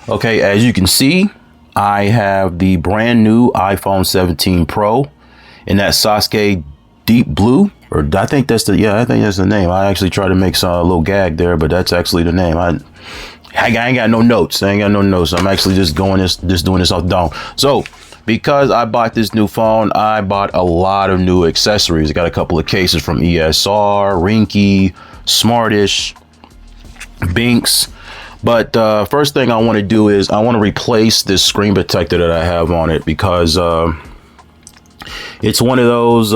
Okay, as you can see, I have the brand new iPhone 17 Pro in that Sasuke deep blue, or I think that's the name. I actually tried to make a little gag there, but that's actually the name. I ain't got no notes. I'm actually just doing this off the dome. So because I bought this new phone, I bought a lot of new accessories. I got a couple of cases from ESR, Rinky, Smartish, Binks. But first thing I want to do is I want to replace this screen protector that I have on it, because it's one of those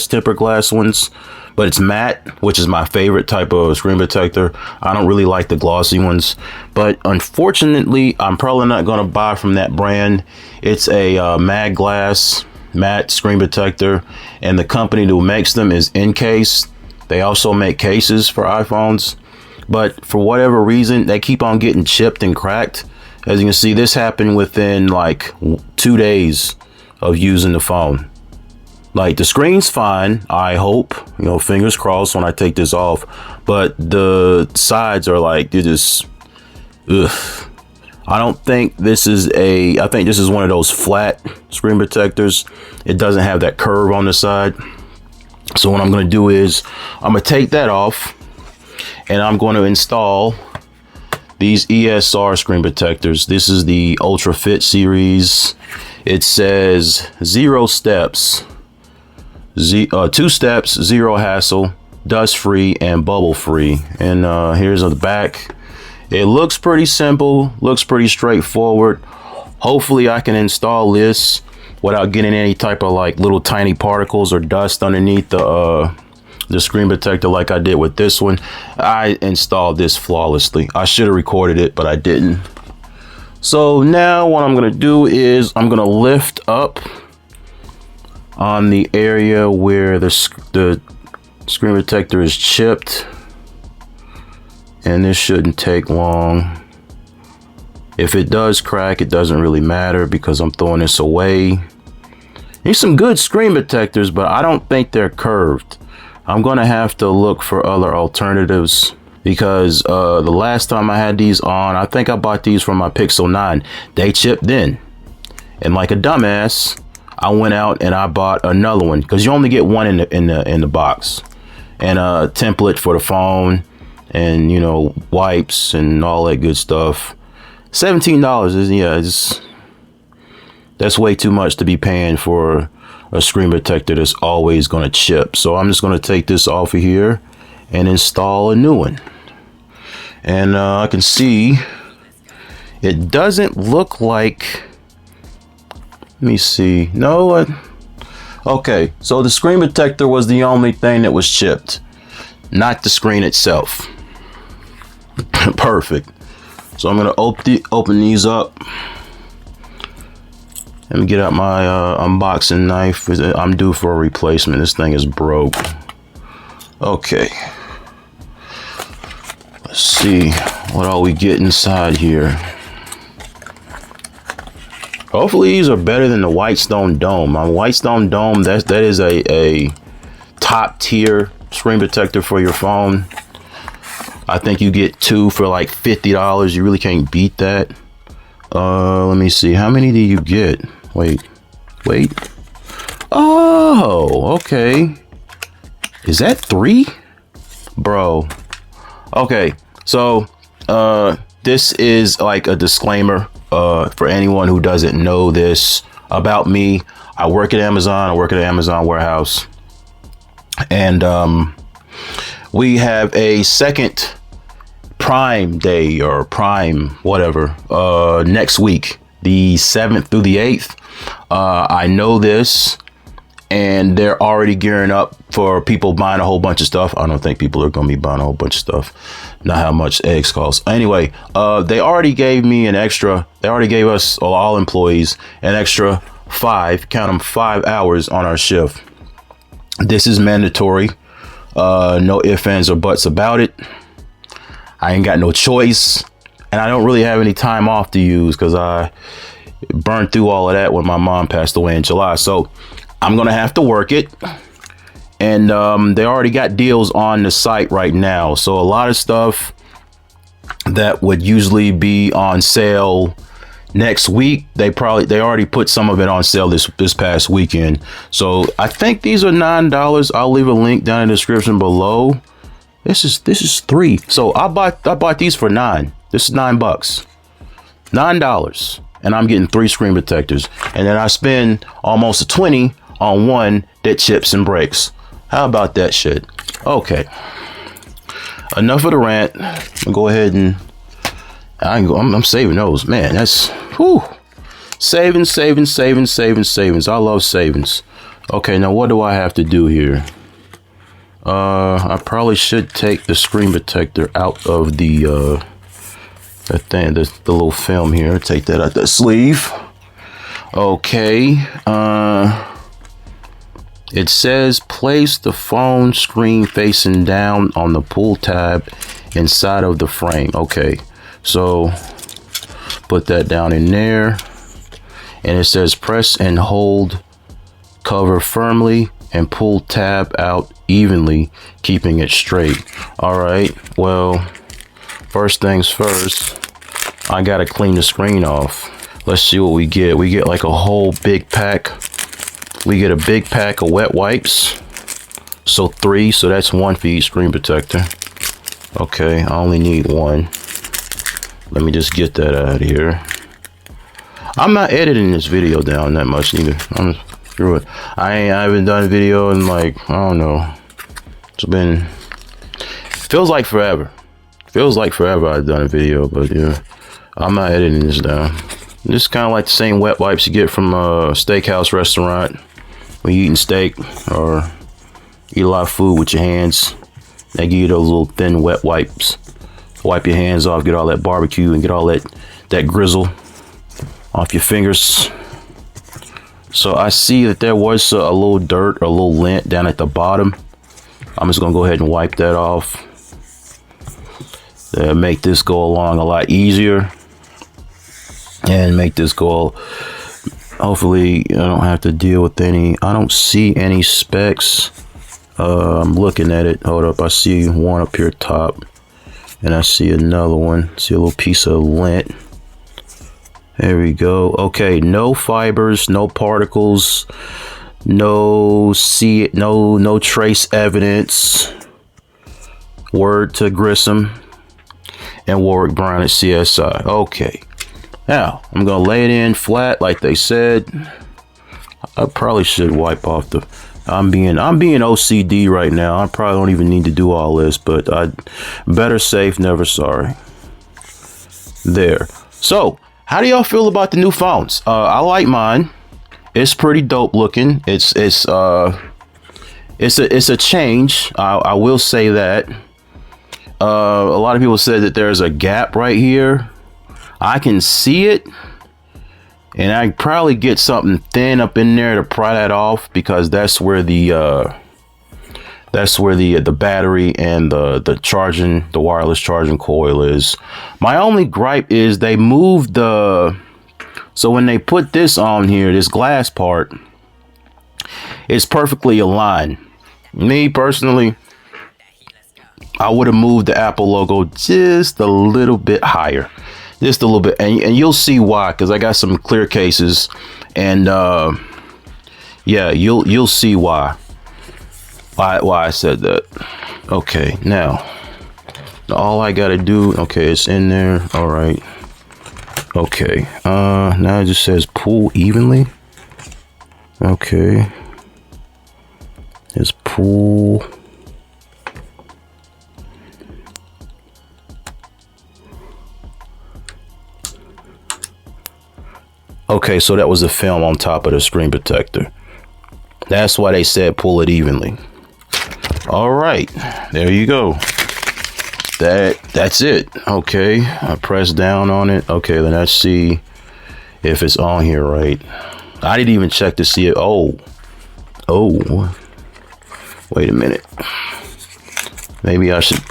tempered glass ones, but it's matte, which is my favorite type of screen protector. I don't really like the glossy ones, but unfortunately, I'm probably not going to buy from that brand. It's a matte screen protector, and the company who makes them is Encase. They also make cases for iPhones, but for whatever reason, they keep on getting chipped and cracked. As you can see, this happened within like 2 days of using the phone. Like, the screen's fine, I hope, fingers crossed when I take this off, but the sides are like, they're just, ugh. I think this is one of those flat screen protectors. It doesn't have that curve on the side. So what I'm going to do is I'm going to take that off, and I'm going to install these ESR screen protectors. This is the UltraFit series. It says 0 steps, 2 steps, 0 hassle, dust free, and bubble free. And here's the back. It looks pretty simple, looks pretty straightforward. Hopefully I can install this without getting any type of like little tiny particles or dust underneath the screen protector like I did with this one. I installed this flawlessly. I should have recorded it, but I didn't. So now what I'm going to do is I'm going to lift up on the area where the screen protector is chipped, and this shouldn't take long. If it does crack, it doesn't really matter because I'm throwing this away. These some good screen protectors, but I don't think they're curved. I'm going to have to look for other alternatives, because the last time I had these on, I think I bought these from my Pixel 9. They chipped in, and like a dumbass, I went out and I bought another one, because you only get one in the box, and a template for the phone, and wipes and all that good stuff. $17 is that's way too much to be paying for a screen protector that's always going to chip. So I'm just going to take this off of here and install a new one. And I can see it doesn't look like, let me see. No, okay. So the screen protector was the only thing that was chipped, not the screen itself. Perfect. So I'm going to open these up. Let me get out my unboxing knife. I'm due for a replacement. This thing is broke. Okay. Let's see. What all we get inside here? Hopefully these are better than the Whitestone Dome. My Whitestone Dome, that is a top tier screen protector for your phone. I think you get 2 for like $50. You really can't beat that. Let me see. How many do you get? Wait. Oh, okay. Is that 3? Bro. Okay. So, this is like a disclaimer, for anyone who doesn't know this about me. I work at Amazon. I work at an Amazon warehouse. And, we have a second Prime Day, or Prime whatever, next week, the 7th through the 8th. I know this, and they're already gearing up for people buying a whole bunch of stuff. I don't think people are going to be buying a whole bunch of stuff. Not how much eggs cost. Anyway, they already gave me they already gave us, all employees, an extra 5 hours on our shift. This is mandatory. No ifs, ands, or buts about it. I ain't got no choice, and I don't really have any time off to use because I burned through all of that when my mom passed away in July. So I'm gonna have to work it, and they already got deals on the site right now. So a lot of stuff that would usually be on sale next week. They already put some of it on sale this past weekend. So I think these are $9. I'll leave a link down in the description below. This is $3. So I bought these for $9. This is $9. $9. And I'm getting 3 screen protectors. And then I spend almost a 20 on one that chips and breaks. How about that shit? Okay. Enough of the rant. I'll go ahead and I'm saving those. Man, that's whew. Savings. I love savings. Okay, now what do I have to do here? I probably should take the screen protector out of the thing, the little film here. Take that out the sleeve. Okay. It says place the phone screen facing down on the pull tab inside of the frame. Okay, so put that down in there, and it says press and hold cover firmly and pull tab out evenly, keeping it straight. All right, well, first things first, I gotta clean the screen off. Let's see what we get. We get like a whole big pack. We get a big pack of wet wipes. So 3, so that's 1 for each screen protector. Okay, I only need 1. Let me just get that out of here. I'm not editing this video down that much either. Screw it. I haven't done a video in like, I don't know. It's been, feels like forever. Feels like forever I've done a video, but yeah, I'm not editing this down. This is kind of like the same wet wipes you get from a steakhouse restaurant when you're eating steak or eat a lot of food with your hands. They give you those little thin wet wipes. Wipe your hands off, get all that barbecue and get all that grizzle off your fingers. So I see that there was a little dirt or a little lint down at the bottom. I'm just gonna go ahead and wipe that off. Make this go along a lot easier. And make this go, hopefully I don't have to deal with any, I don't see any specks. I'm looking at it. Hold up, I see one up here top. And I see another one. See a little piece of lint. There we go. Okay, no fibers, no particles, no trace evidence. Word to Grissom and Warwick Brown at CSI. Okay. Now, I'm going to lay it in flat like they said. I probably should wipe off the... I'm being OCD right now. I probably don't even need to do all this, but better safe, never sorry. There. So, how do y'all feel about the new phones? I like mine. It's pretty dope looking. It's a change. I will say that. A lot of people said that there's a gap right here. I can see it, and I probably get something thin up in there to pry that off, because that's where the battery and the wireless charging coil is. My only gripe is they moved so when they put this on here, this glass part, it's perfectly aligned. Me personally, I would have moved the Apple logo just a little bit higher. Just a little bit, and you'll see why, because I got some clear cases, and yeah, you'll see why I said that. Okay, now all I gotta do, okay, it's in there. All right, okay, now it just says pull evenly. Okay, it's pull. Okay, so that was the film on top of the screen protector. That's why they said pull it evenly. All right, there you go. That's it. Okay, I press down on it. Okay, then let's see if it's on here right. I didn't even check to see it. Oh, wait a minute. Maybe I should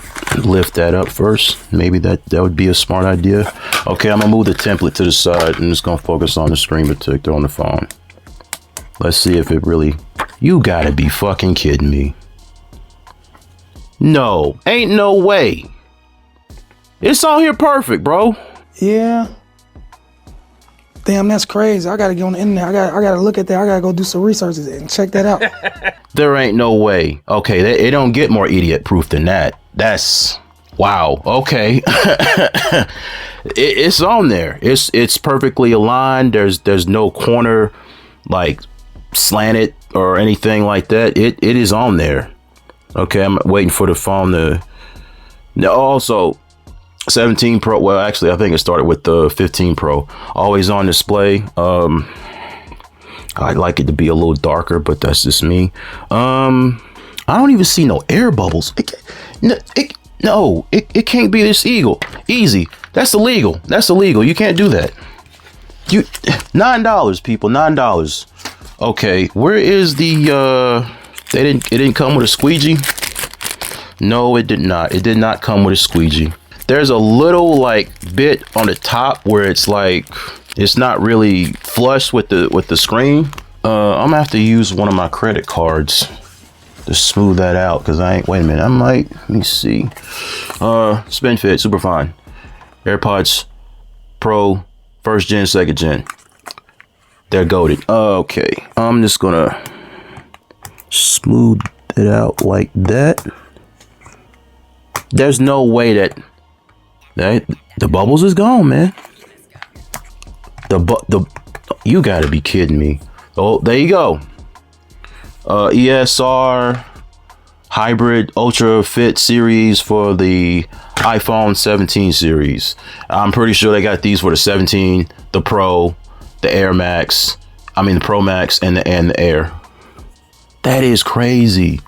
lift that up first. Maybe that would be a smart idea. Okay, I'm gonna move the template to the side. I'm just gonna focus on the screen protector on the phone. Let's see if it really... You gotta be fucking kidding me. No, ain't no way. It's all here perfect, bro. Yeah. Damn, that's crazy. I gotta get on the internet. I gotta look at that. I gotta go do some research and check that out. There ain't no way. Okay, it don't get more idiot proof than that. That's wow. Okay. It's on there. It's perfectly aligned. There's no corner like slanted or anything like that. It is on there. Okay, I'm waiting for the phone to. Now also 17 Pro. Well, actually, I think it started with the 15 Pro. Always on display. I'd like it to be a little darker, but that's just me. I don't even see no air bubbles. It can't be this easy. That's illegal. That's illegal. You can't do that. $9, people. $9. Okay, where is the it didn't come with a squeegee? No, it did not. It did not come with a squeegee. There's a little like bit on the top where it's like it's not really flush with the screen. I'm gonna have to use one of my credit cards to smooth that out because I ain't. Wait a minute. I might. Let me see. Spin fit, super fine. AirPods Pro, first gen, second gen. They're goated. Okay, I'm just gonna smooth it out like that. There's no way that the bubbles is gone, man. You gotta be kidding me. Oh, there you go. ESR hybrid UltraFit series for the iPhone 17 series. I'm pretty sure they got these for the 17, the Pro, the Air Max. I mean the Pro Max and the Air. That is crazy.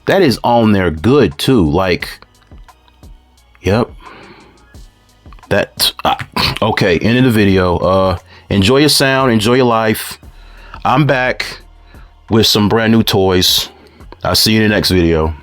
That is on there good too. Like, yep. That okay. End of the video. Enjoy your sound. Enjoy your life. I'm back with some brand new toys. I'll see you in the next video.